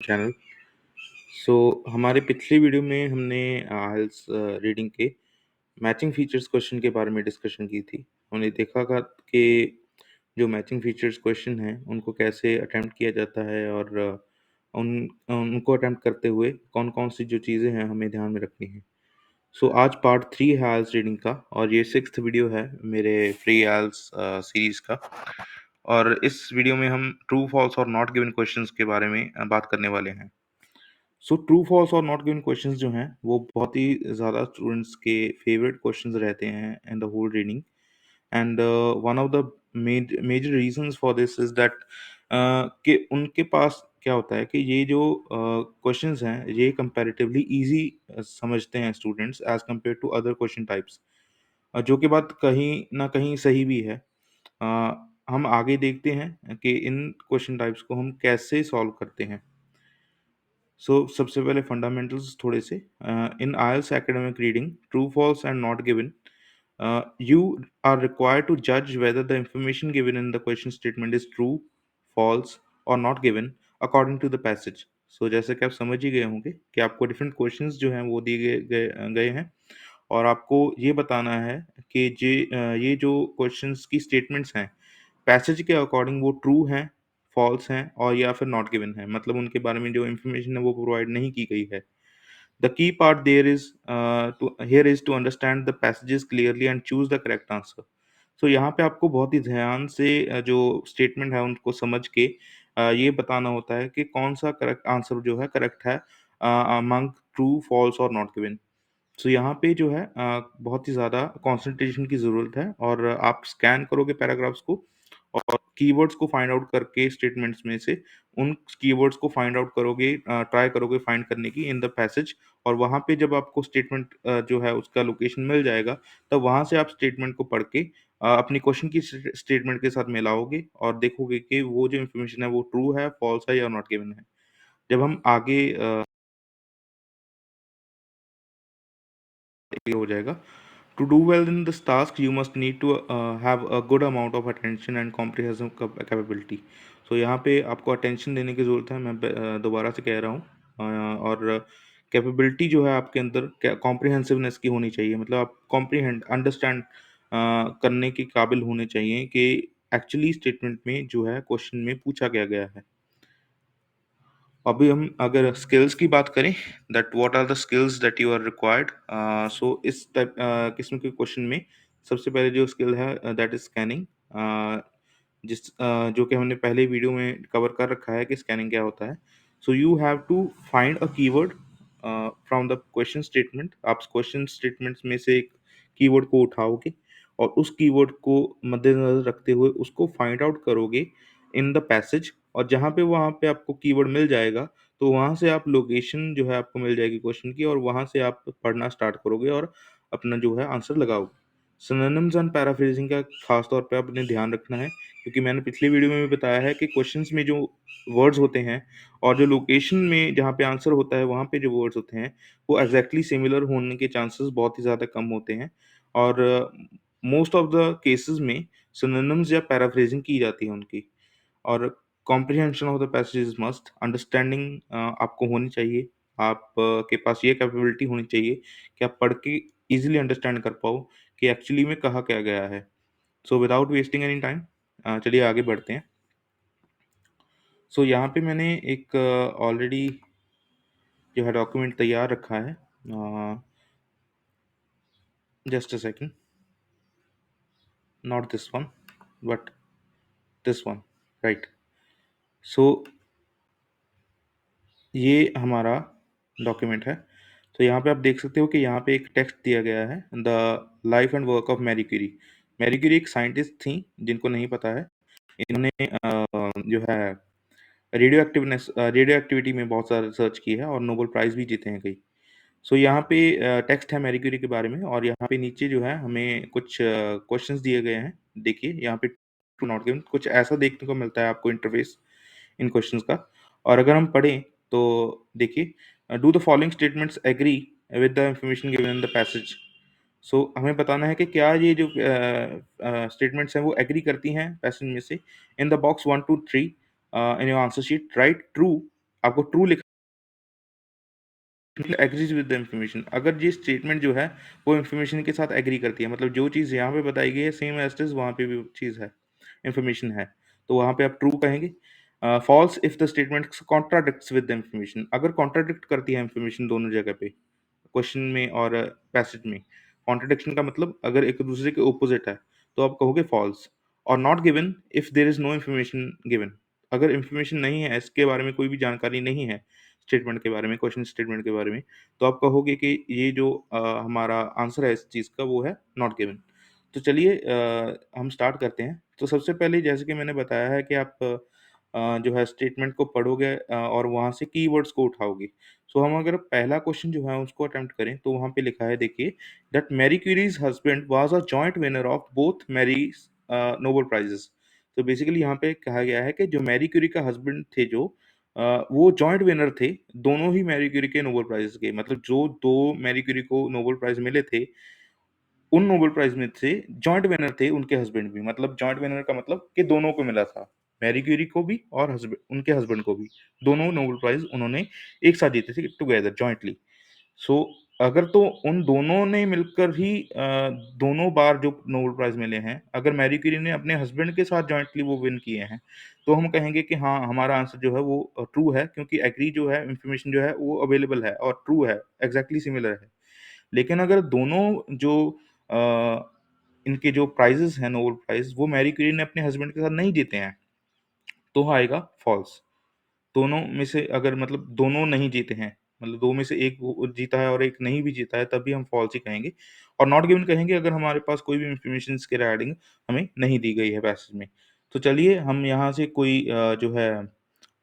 Channel. हमारे पिछले video में हमने आइल्स रीडिंग के मैचिंग फीचर्स क्वेश्चन के बारे में डिस्कशन की थी। हमने देखा था कि जो मैचिंग फीचर्स क्वेश्चन हैं उनको कैसे अटेम्प्ट किया जाता है और उनको अटेम्प्ट करते हुए कौन-कौन सी जो चीज़ें हैं हमें ध्यान में रखनी है। आज पार्ट 3 है आइल्स रीडिंग का और ये 6th वीडियो है मेरे फ्री आइल्स सीरीज़ का। और इस वीडियो में हम ट्रू, फॉल्स और नॉट गिवन क्वेश्चंस के बारे में बात करने वाले हैं। ट्रू फॉल्स और नॉट गिवन क्वेश्चंस जो हैं वो बहुत ही ज़्यादा स्टूडेंट्स के फेवरेट क्वेश्चंस रहते हैं in the whole reading. And one of the major reasons for this is that कि उनके पास क्या होता है कि ये जो क्वेश्चंस हैं ये कंपैरेटिवली इजी समझते हैं students as compare to other question types, जो कि बात कहीं ना कहीं सही भी है। अ, हम आगे देखते हैं कि इन क्वेश्चन टाइप्स को हम कैसे सॉल्व करते हैं। सबसे पहले फंडामेंटल्स थोड़े से। In IELTS academic reading true false and not given, you are required to judge whether the information given in the question statement is true, false or not given according to the passage. जैसे कि आप समझ ही गए होंगे कि आपको different questions जो हैं वो दिए गए हैं और आपको ये बताना है कि ये जो क्वेश्चंस की स्टेटमेंट्स हैं पैसेज के अकॉर्डिंग वो ट्रू हैं, फॉल्स हैं और या फिर नॉट गिवन है, मतलब उनके बारे में जो इन्फॉर्मेशन है वो प्रोवाइड नहीं की गई है। The key part there is to understand the passages clearly and choose the correct answer. यहाँ पे आपको बहुत ही ध्यान से जो स्टेटमेंट है उनको समझ के ये बताना होता है कि कौन सा करेक्ट आंसर जो है करेक्ट है अमंग ट्रू, फॉल्स और नॉट गिवन। यहाँ पे जो है बहुत ही ज़्यादा कंसंट्रेशन की ज़रूरत है और आप स्कैन करोगे पैराग्राफ्स को और कीवर्ड्स को फाइंड आउट करके स्टेटमेंट्स में से उन कीवर्ड्स को फाइंड आउट करोगे, ट्राई करोगे फाइंड करने की इन द पैसेज। और वहाँ पे जब आपको स्टेटमेंट जो है उसका लोकेशन मिल जाएगा, तब वहाँ से आप स्टेटमेंट को पढ़ के अपनी क्वेश्चन की स्टेटमेंट के साथ मिलाओगे और देखोगे कि वो जो इन्फॉर्मेशन है वो ट्रू है, फॉल्स है या नॉट गिवन है। जब हम आगे ये हो जाएगा। To do well in this task you must need to have a good amount of attention and comprehensive capability. यहाँ पे आपको अटेंशन देने की ज़रूरत है, मैं दोबारा से कह रहा हूँ। और कैपेबिलिटी जो है आपके अंदर कॉम्प्रिहेंसिवनेस की होनी चाहिए, मतलब आप कॉम्प्रिहेंड अंडरस्टैंड करने के काबिल होने चाहिए कि एक्चुअली स्टेटमेंट में जो है क्वेश्चन में पूछा क्या गया है। अभी हम अगर स्किल्स की बात करें, that what are the skills that you are required. इस टाइप किस्म के क्वेश्चन में सबसे पहले जो स्किल है दैट इज स्कैनिंग, जो कि हमने पहले वीडियो में कवर कर रखा है कि स्कैनिंग क्या होता है। You have to find a keyword from the question statement. आप क्वेश्चन स्टेटमेंट्स में से एक कीवर्ड को उठाओगे और उस कीवर्ड को मद्देनजर रखते हुए उसको फाइंड आउट करोगे इन द पैसेज। और जहाँ पे वहाँ पे आपको कीवर्ड मिल जाएगा, तो वहाँ से आप लोकेशन जो है आपको मिल जाएगी क्वेश्चन की और वहाँ से आप पढ़ना स्टार्ट करोगे और अपना जो है आंसर लगाओगे। सिनोनिम्स एंड पैराफ्रेजिंग का खास तौर पे आपने ध्यान रखना है, क्योंकि मैंने पिछली वीडियो में भी बताया है कि क्वेश्चंस में जो वर्ड्स होते हैं और जो लोकेशन में जहाँ पे आंसर होता है वहाँ पे जो वर्ड्स होते हैं वो एग्जैक्टली सिमिलर होने के चांसेस बहुत ही ज़्यादा कम होते हैं। और मोस्ट ऑफ द केसेस में सिनोनिम्स या पैराफ्रेजिंग की जाती है उनकी। और comprehension of the passage is must, understanding आपको होनी चाहिए। आप के पास ये कैपेबिलिटी होनी चाहिए कि आप पढ़ के इजीली अंडरस्टैंड कर पाओ कि एक्चुअली में कहा क्या गया है। विदाउट वेस्टिंग एनी टाइम चलिए आगे बढ़ते हैं। यहाँ पे मैंने एक ऑलरेडी जो है डॉक्यूमेंट तैयार रखा है। Just a second, not this one but this one, right. So ये हमारा डॉक्यूमेंट है। यहाँ पे आप देख सकते हो कि यहाँ पे एक टेक्स्ट दिया गया है, the life and work of Marie Curie. Marie Curie एक साइंटिस्ट थी, जिनको नहीं पता है इन्होंने जो है रेडियो एक्टिविटी में बहुत सारा रिसर्च की है और नोबेल प्राइज़ भी जीते हैं कई। यहाँ पे टेक्स्ट है मैरी क्यूरी के बारे में और यहाँ पे नीचे जो है हमें कुछ क्वेश्चंस दिए गए हैं। देखिए यहाँ पे ट्रू नॉट गिवन कुछ ऐसा देखने को मिलता है आपको इंटरफेस इन क्वेश्चंस का। और अगर हम पढ़ें तो देखिए, do the following statements agree with the information given in the passage. हमें बताना है कि क्या ये जो स्टेटमेंट्स हैं वो एग्री करती हैं पैसेज में से। In the box 1 2 3 in your answer sheet right true आपको ट्रू लिखना एग्रीज विद द इन्फॉर्मेशन। अगर ये स्टेटमेंट जो है वो इन्फॉर्मेशन के साथ एग्री करती है, मतलब जो चीज़ यहाँ पे बताई गई है सेम एज इट इज वहाँ पे भी चीज़ है, इन्फॉर्मेशन है, तो वहाँ पे आप ट्रू कहेंगे। False if the statement contradicts with the information. अगर कॉन्ट्राडिक्ट करती है इन्फॉर्मेशन दोनों जगह पे, क्वेश्चन में और पैसेज में, कॉन्ट्रडिक्शन का मतलब अगर एक दूसरे के ऑपोजिट है तो आप कहोगे फॉल्स। और not given if there is no information given. अगर इन्फॉर्मेशन नहीं है, इसके बारे में कोई भी जानकारी नहीं है स्टेटमेंट के बारे में, क्वेश्चन स्टेटमेंट के बारे में, तो आप कहोगे कि ये जो हमारा आंसर है इस चीज़ का वो है नॉट गिवन। तो चलिए हम स्टार्ट करते हैं। तो सबसे पहले जैसे कि मैंने बताया है कि आप जो है स्टेटमेंट को पढ़ोगे और वहाँ से कीवर्ड्स को उठाओगे। सो हम अगर पहला क्वेश्चन जो है उसको अटेम्प्ट करें तो वहाँ पे लिखा है, देखिए, that Marie Curie's husband was a joint winner of both Marie's Nobel prizes. तो बेसिकली यहाँ पे कहा गया है कि जो मैरी क्यूरी का हस्बैंड थे जो वो जॉइंट विनर थे दोनों ही मैरी क्यूरी के नोबेल प्राइजेस के। मतलब जो दो मैरी क्यूरी को नोबेल प्राइज मिले थे, उन नोबेल प्राइज में से जॉइंट विनर थे उनके हस्बैंड भी। मतलब जॉइंट विनर का मतलब कि दोनों को मिला था, मैरी क्यूरी को भी और हस्बैंड उनके हस्बैंड को भी, दोनों नोबेल प्राइज उन्होंने एक साथ जीते थे टुगेदर जॉइंटली। सो अगर तो उन दोनों ने मिलकर ही दोनों बार जो नोबेल प्राइज मिले हैं, अगर मैरी क्यूरी ने अपने हस्बैंड के साथ जॉइंटली वो विन किए हैं, तो हम कहेंगे कि हाँ हमारा आंसर जो है वो ट्रू है, क्योंकि एग्री जो है इंफॉर्मेशन जो है वो अवेलेबल है और ट्रू है, एग्जैक्टली सिमिलर है। लेकिन अगर दोनों जो अ, इनके जो प्राइजेस हैं नोबेल प्राइज वो मैरी क्यूरी ने अपने हस्बैंड के साथ नहीं जीते हैं, तो आएगा फॉल्स। दोनों में से अगर मतलब दोनों नहीं जीते हैं, मतलब दो में से एक जीता है और एक नहीं भी जीता है, तब भी हम फॉल्स ही कहेंगे। और नॉट गिवन कहेंगे अगर हमारे पास कोई भी इंफॉर्मेशन इसके रिगार्डिंग हमें नहीं दी गई है पैसेज में। तो चलिए हम यहाँ से कोई जो है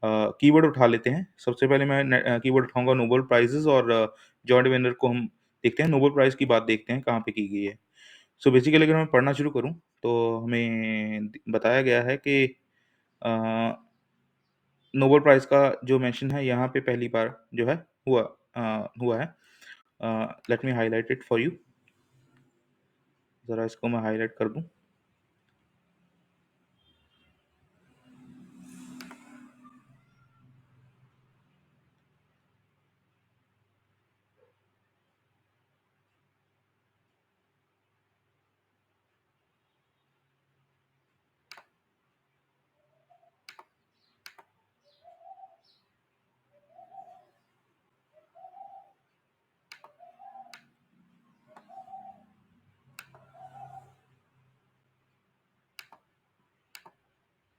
कीवर्ड उठा लेते हैं। सबसे पहले मैं कीवर्ड उठाऊंगा नोबेल प्राइजेस, और जॉइंट विनर को हम देखते हैं, नोबेल प्राइज की बात देखते हैं कहाँ पे की गई है। सो बेसिकली अगर मैं पढ़ना शुरू करूँ तो हमें बताया गया है कि नोबेल प्राइज़ का जो मेंशन है यहाँ पे पहली बार जो है हुआ है। Let me highlight it for you. ज़रा इसको मैं हाइलाइट कर दूँ।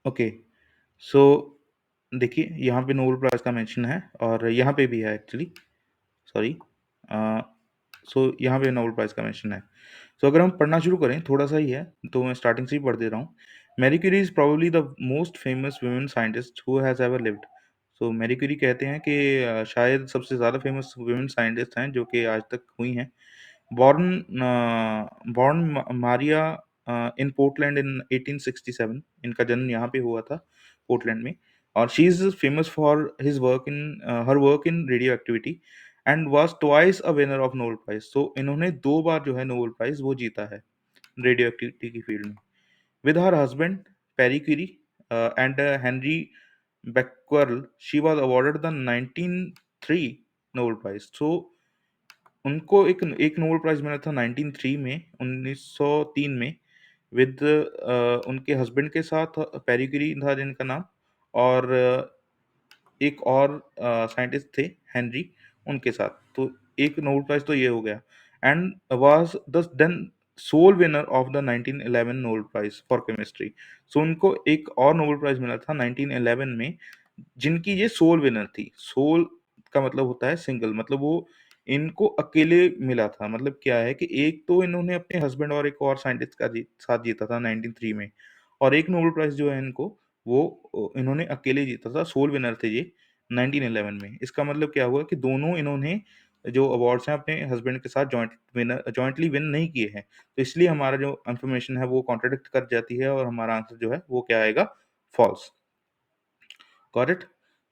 ओके, सो देखिए यहाँ पे नोबेल प्राइज़ का मेंशन है और यहाँ पे भी है एक्चुअली, सॉरी। अ, सो यहाँ पे नोबेल प्राइज़ का मेंशन है। सो अगर हम पढ़ना शुरू करें, थोड़ा-सा ही है, तो मैं स्टार्टिंग से ही पढ़ दे रहा हूँ। Marie Curie is probably the most famous women scientist who has ever lived. So Marie Curie कहते हैं कि शायद सबसे ज़्यादा फेमस वुमेन साइंटिस्ट हैं जो कि आज तक हुई हैं। बॉर्न मारिया इन पोर्टलैंड इन 1867। इनका जन्म यहाँ पे हुआ था, पोर्टलैंड में। और she is famous for his work in her work in radioactivity and was twice a winner of Nobel prize. So इन्होंने 2 बार जो है नोबेल प्राइज वो जीता है रेडियो एक्टिविटी की फील्ड में। With her husband Pierre Curie and Henri becquerel, she was awarded the 1903 Nobel prize. So उनको एक एक नोबेल प्राइज मिला था 1903 में, 1903 में, विद उनके हस्बैंड के साथ पेरी क्यूरी था जिनका नाम, और एक और साइंटिस्ट थे हेनरी, उनके साथ। तो एक नोबेल प्राइज तो ये हो गया। And was the then sole winner of the 1911 Nobel prize for chemistry. So उनको एक और नोबेल प्राइज मिला था 1911 में, जिनकी ये सोल विनर थी। सोल का मतलब होता है सिंगल, मतलब वो इनको अकेले मिला था। मतलब क्या है कि एक तो इन्होंने अपने हस्बैंड और एक और साइंटिस्ट का साथ जीता था 1903 में, और एक नोबेल प्राइज जो है इनको वो इन्होंने अकेले जीता था, सोल विनर थे ये 1911 में। इसका मतलब क्या हुआ कि दोनों इन्होंने जो अवार्ड्स हैं अपने हस्बैंड के साथ जॉइंटली विन नहीं किए हैं। तो इसलिए हमारा जो इन्फॉर्मेशन है वो कॉन्ट्राडिक्ट कर जाती है और हमारा आंसर जो है वो क्या आएगा, फॉल्स। Got it?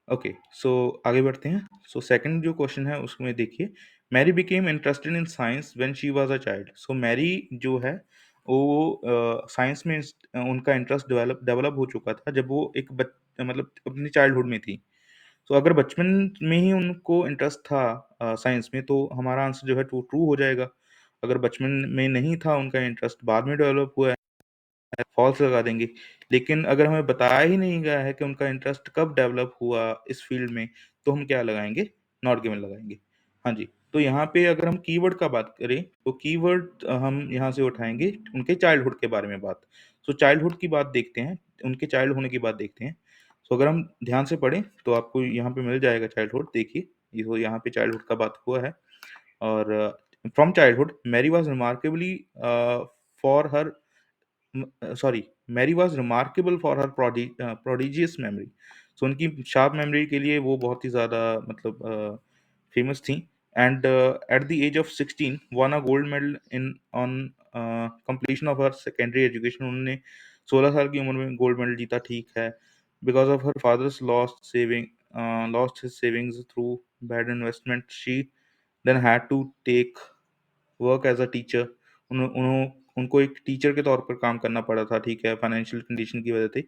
ओके, सो आगे बढ़ते हैं। सो सेकंड जो क्वेश्चन है उसमें देखिए, Marie became interested in science when she was a child. So Marie जो है वो साइंस में उनका इंटरेस्ट डेवलप डेवलप हो चुका था जब वो एक मतलब अपनी चाइल्डहुड में थी। सो अगर बचपन में ही उनको इंटरेस्ट था साइंस में, तो हमारा आंसर जो है ट्रू ट्रू हो जाएगा। अगर बचपन में नहीं था उनका इंटरेस्ट, बाद में डेवलप हुआ है, फॉल्स लगा देंगे। लेकिन अगर हमें बताया ही नहीं गया है कि उनका इंटरेस्ट कब डेवलप हुआ इस फील्ड में, तो हम क्या लगाएँगे? नॉट गिवन लगाएँगे। हाँ जी, तो यहाँ पे अगर हम कीवर्ड का बात करें, तो कीवर्ड हम यहाँ से उठाएँगे उनके चाइल्डहुड के बारे में बात। सो चाइल्डहुड की बात देखते हैं, उनके चाइल्ड होने की बात देखते हैं। सो अगर हम ध्यान से पढ़ें, तो आपको यहाँ पे मिल जाएगा चाइल्डहुड, देखिए, ये वो यहाँ पे चाइल्डहुड का बात हुआ है। और from childhood Marie was remarkably for her sorry, Marie was remarkable for her prodigious memory. So उनकी शार्प मेमोरी के लिए वो बहुत ही ज़्यादा मतलब फेमस थी। And at the age of 16 won a gold medal in on completion of her secondary education. उन्होंने 16 साल की उम्र में गोल्ड मेडल जीता, ठीक है। Because of her father's lost his savings through bad investment, she then had to take work as a teacher. उनको एक टीचर के तौर पर काम करना पड़ा था, ठीक है, फाइनेंशियल कंडीशन की वजह से।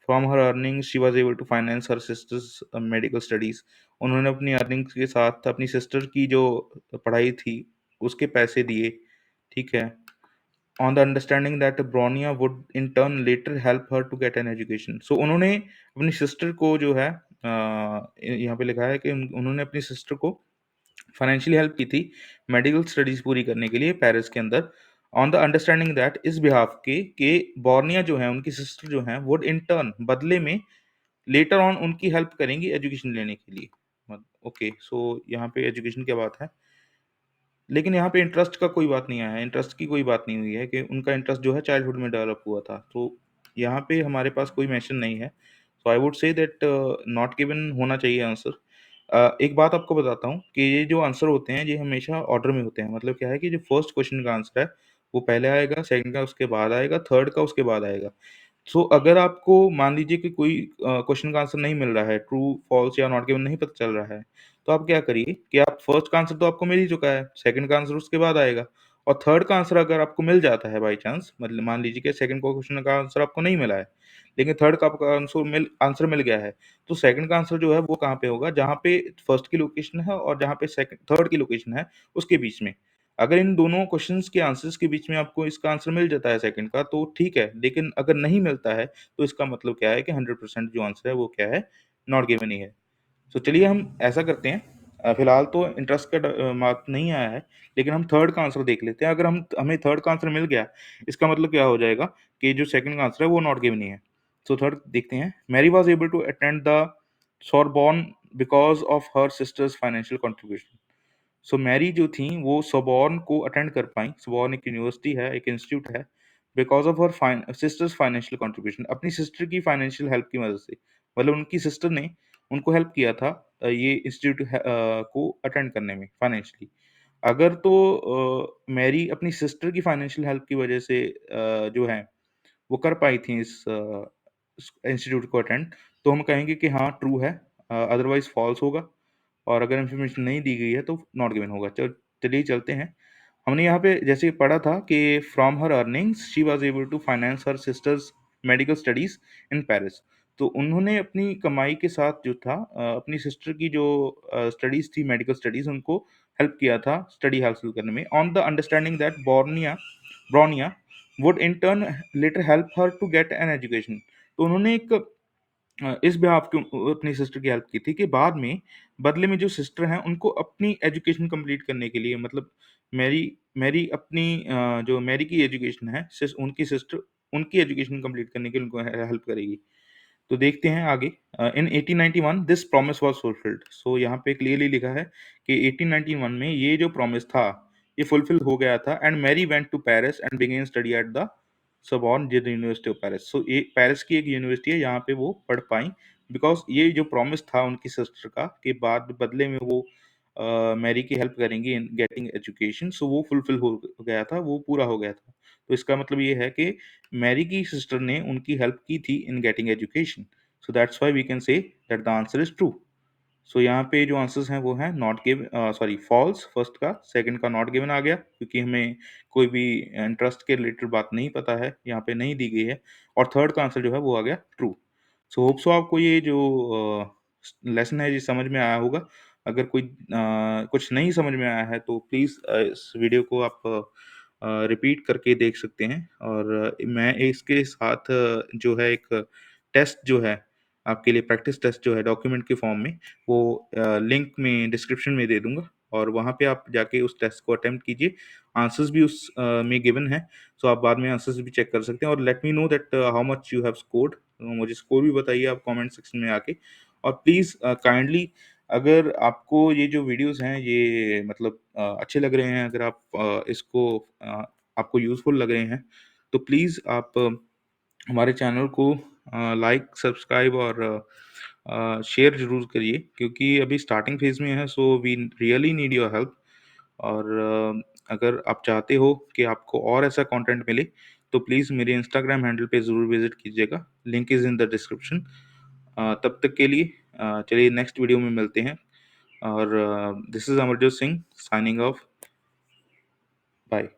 From her earnings she was able to finance her sisters medical studies. उन्होंने अपनी अर्निंग्स के साथ अपनी सिस्टर की जो पढ़ाई थी उसके पैसे दिए, ठीक है, on the understanding that Bronia would in turn later help her to get an education. So उन्होंने अपनी सिस्टर को जो है यहाँ पे लिखा है कि उन्होंने अपनी सिस्टर को फाइनेंशियली हेल्प की थी मेडिकल स्टडीज पूरी करने के लिए पेरिस के अंदर, ऑन द अंडरस्टैंडिंग दैट इस बिहाफ के बोर्निया जो है उनकी सिस्टर जो है वुड इन टर्न बदले में लेटर ऑन उनकी हेल्प करेंगी एजुकेशन लेने के लिए। ओके, सो यहाँ पे एजुकेशन की बात है, लेकिन यहाँ पे इंटरेस्ट का कोई बात नहीं आया है, इंटरेस्ट की कोई बात नहीं हुई है कि उनका इंटरेस्ट जो है चाइल्डहुड में डेवलप हुआ था। तो यहाँ पे हमारे पास कोई मेंशन नहीं है। So I would say that not given होना चाहिए आंसर। एक बात आपको बताता हूँ कि ये जो आंसर होते हैं ये हमेशा ऑर्डर में होते हैं। मतलब क्या है कि जो फर्स्ट क्वेश्चन का आंसर है वो पहले आएगा, सेकंड का उसके बाद आएगा, थर्ड का उसके बाद आएगा। सो अगर आपको मान लीजिए कि कोई क्वेश्चन का आंसर नहीं मिल रहा है, ट्रू, फॉल्स या नॉट गिवन नहीं पता चल रहा है, तो आप क्या करिए कि आप फर्स्ट का आंसर तो आपको मिल ही चुका है, सेकंड का आंसर उसके बाद आएगा, और थर्ड का आंसर अगर आपको मिल जाता है बाय चांस, मतलब मान लीजिए कि सेकंड को क्वेश्चन का आंसर आपको नहीं मिला है, लेकिन थर्ड का आपका आंसर मिल गया है, तो सेकंड का आंसर जो है वो कहाँ पे होगा? जहाँ पे फर्स्ट की लोकेशन है और जहाँ पे सेकंड थर्ड की लोकेशन है, उसके बीच में। अगर इन दोनों क्वेश्चंस के आंसर्स के बीच में आपको इसका आंसर मिल जाता है सेकंड का, तो ठीक है, लेकिन अगर नहीं मिलता है, तो इसका मतलब क्या है कि 100% जो आंसर है वो क्या है? नॉट गिवन ही है। तो चलिए हम ऐसा करते हैं, फिलहाल तो इंटरेस्ट का मार्क नहीं आया है, लेकिन हम थर्ड का आंसर देख लेते हैं। अगर हमें थर्ड का आंसर मिल गया, इसका मतलब क्या हो जाएगा कि जो सेकंड का आंसर है वो नॉट गिवन ही है। सो थर्ड देखते हैं। Marie was able to attend the Sorbonne because of her sister's financial contribution. So Marie जो थी वो सोबॉर्न को अटेंड कर पाई। सोबॉर्न एक यूनिवर्सिटी है, एक इंस्टीट्यूट है, because of her sister's financial contribution, अपनी सिस्टर की फाइनेंशियल हेल्प की वजह से। मतलब उनकी सिस्टर ने उनको हेल्प किया था ये इंस्टीट्यूट को अटेंड करने में फाइनेंशियली। अगर तो मैरी अपनी सिस्टर की फाइनेंशियल हेल्प की वजह से जो है वो कर पाई थी इस इंस्टीट्यूट को अटेंड, तो हम कहेंगे कि हाँ ट्रू है, अदरवाइज फॉल्स होगा। और अगर इन्फॉर्मेशन नहीं दी गई है तो नॉट गिवन होगा। चलिए चलते हैं। हमने यहाँ पे जैसे पढ़ा था कि from her earnings she was able to finance her sisters medical studies in Paris. तो उन्होंने अपनी कमाई के साथ जो था अपनी सिस्टर की जो स्टडीज थी, मेडिकल स्टडीज, उनको हेल्प किया था स्टडी हासिल करने में, on the understanding that Bronia would in turn later help her to get an education. तो उन्होंने एक इस बिहाफ क्यों अपनी सिस्टर की हेल्प की थी कि बाद में बदले में जो सिस्टर हैं उनको अपनी एजुकेशन कंप्लीट करने के लिए, मतलब मैरी मैरी अपनी जो मैरी की एजुकेशन है, उनकी सिस्टर उनकी एजुकेशन कंप्लीट करने के लिए उनको हेल्प करेगी। तो देखते हैं आगे। इन 1891 दिस प्रॉमिस वाज फुलफिल्ड। सो यहाँ पे क्लियरली लिखा है कि 1891 में ये जो प्रॉमिस था ये फुलफिल हो गया था, and Marie went to Paris and began study at the Sorbonne university of Paris. So ये पेरिस की एक यूनिवर्सिटी है, यहाँ पे वो पढ़ पाई, बिकॉज ये जो प्रॉमिस था उनकी सिस्टर का कि बाद बदले में वो मैरी की हेल्प करेंगी इन गेटिंग एजुकेशन, सो वो फुलफिल हो गया था, वो पूरा हो गया था। तो इसका मतलब ये है कि मैरी की सिस्टर ने उनकी हेल्प की थी in getting education. So that's why we can say that the answer is true. So यहाँ पे जो आंसर्स हैं वो हैं not give sorry false first का, सेकंड का नॉट गिवन आ गया क्योंकि हमें कोई भी इंटरेस्ट के रिलेटेड बात नहीं पता है, यहाँ पे नहीं दी गई है, और थर्ड का आंसर जो है वो आ गया ट्रू। सो होप सो आपको ये जो लेसन है ये समझ में आया होगा। अगर कोई कुछ नहीं समझ में आया है तो प्लीज़ इस वीडियो को आप रिपीट करके देख सकते हैं। और मैं इसके साथ जो है एक टेस्ट जो है आपके लिए, प्रैक्टिस टेस्ट जो है डॉक्यूमेंट के फॉर्म में, वो लिंक में डिस्क्रिप्शन में दे दूँगा और वहाँ पे आप जाके उस टेस्ट को अटेम्प्ट कीजिए। आंसर्स भी उस में गिवन है, सो आप बाद में आंसर्स भी चेक कर सकते हैं और let me know that how much you have scored. मुझे स्कोर भी बताइए आप कमेंट सेक्शन में आके। और प्लीज़ काइंडली, अगर आपको ये जो वीडियोज़ हैं ये मतलब अच्छे लग रहे हैं, अगर आप इसको आपको यूज़फुल लग रहे हैं, तो प्लीज़ आप हमारे चैनल को लाइक, सब्सक्राइब और शेयर ज़रूर करिए, क्योंकि अभी स्टार्टिंग फेज़ में है, so we really need your help. और अगर आप चाहते हो कि आपको और ऐसा कंटेंट मिले, तो प्लीज़ मेरे इंस्टाग्राम हैंडल पे ज़रूर विज़िट कीजिएगा, link is in the description. तब तक के लिए चलिए नेक्स्ट वीडियो में मिलते हैं। और this is Amarjot Singh signing off. Bye.